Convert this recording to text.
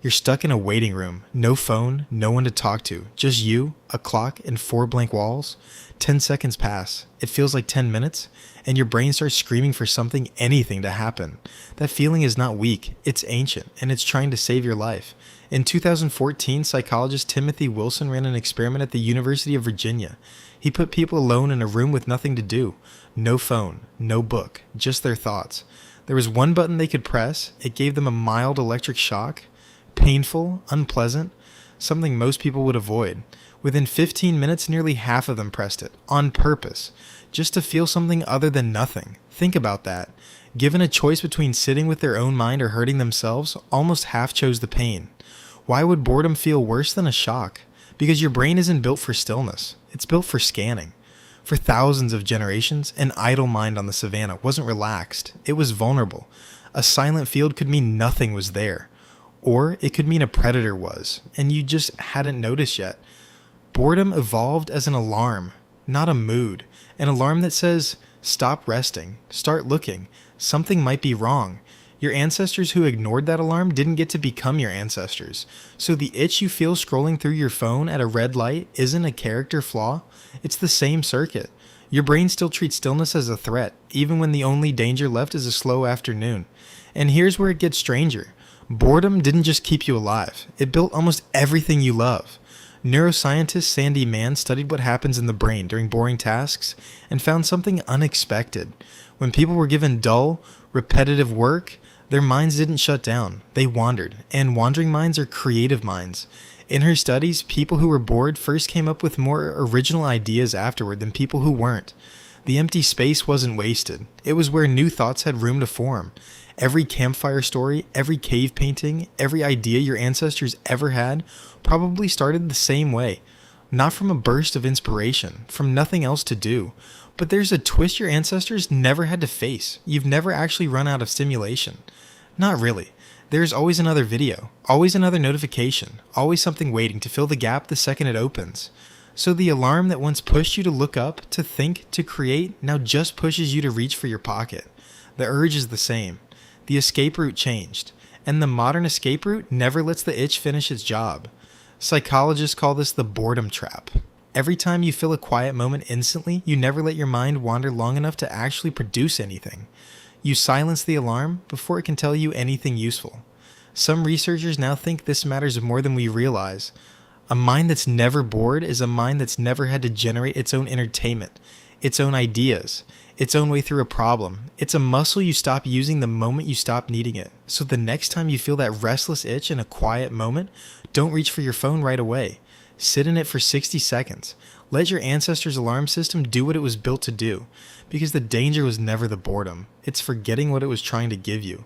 You're stuck in a waiting room, no phone, no one to talk to, just you, a clock, and 4 blank walls. 10 seconds pass. It feels like 10 minutes, and your brain starts screaming for something, anything to happen. That feeling is not weak, it's ancient, and it's trying to save your life. In 2014, psychologist Timothy Wilson ran an experiment at the University of Virginia. He put people alone in a room with nothing to do. No phone, no book, just their thoughts. There was one button they could press. It gave them a mild electric shock. Painful, unpleasant, something most people would avoid. Within 15 minutes, nearly half of them pressed it, on purpose, just to feel something other than nothing. Think about that. Given a choice between sitting with their own mind or hurting themselves, almost half chose the pain. Why would boredom feel worse than a shock? Because your brain isn't built for stillness. It's built for scanning. For thousands of generations, an idle mind on the savannah wasn't relaxed. It was vulnerable. A silent field could mean nothing was there. Or it could mean a predator was, and you just hadn't noticed yet. Boredom evolved as an alarm, not a mood. An alarm that says, stop resting, start looking, something might be wrong. Your ancestors who ignored that alarm didn't get to become your ancestors. So the itch you feel scrolling through your phone at a red light isn't a character flaw, it's the same circuit. Your brain still treats stillness as a threat, even when the only danger left is a slow afternoon. And here's where it gets stranger. Boredom didn't just keep you alive, it built almost everything you love. Neuroscientist Sandy Mann studied what happens in the brain during boring tasks and found something unexpected. When people were given dull, repetitive work, their minds didn't shut down, they wandered, and wandering minds are creative minds. In her studies, people who were bored first came up with more original ideas afterward than people who weren't. The empty space wasn't wasted, it was where new thoughts had room to form. Every campfire story, every cave painting, every idea your ancestors ever had probably started the same way. Not from a burst of inspiration, from nothing else to do. But there's a twist your ancestors never had to face. You've never actually run out of stimulation. Not really. There's always another video, always another notification, always something waiting to fill the gap the second it opens. So the alarm that once pushed you to look up, to think, to create, now just pushes you to reach for your pocket. The urge is the same. The escape route changed, and the modern escape route never lets the itch finish its job. Psychologists call this the boredom trap. Every time you feel a quiet moment instantly, you never let your mind wander long enough to actually produce anything. You silence the alarm before it can tell you anything useful. Some researchers now think this matters more than we realize. A mind that's never bored is a mind that's never had to generate its own entertainment, its own ideas, its own way through a problem. It's a muscle you stop using the moment you stop needing it. So the next time you feel that restless itch in a quiet moment, don't reach for your phone right away. Sit in it for 60 seconds. Let your ancestors' alarm system do what it was built to do. Because the danger was never the boredom. It's forgetting what it was trying to give you.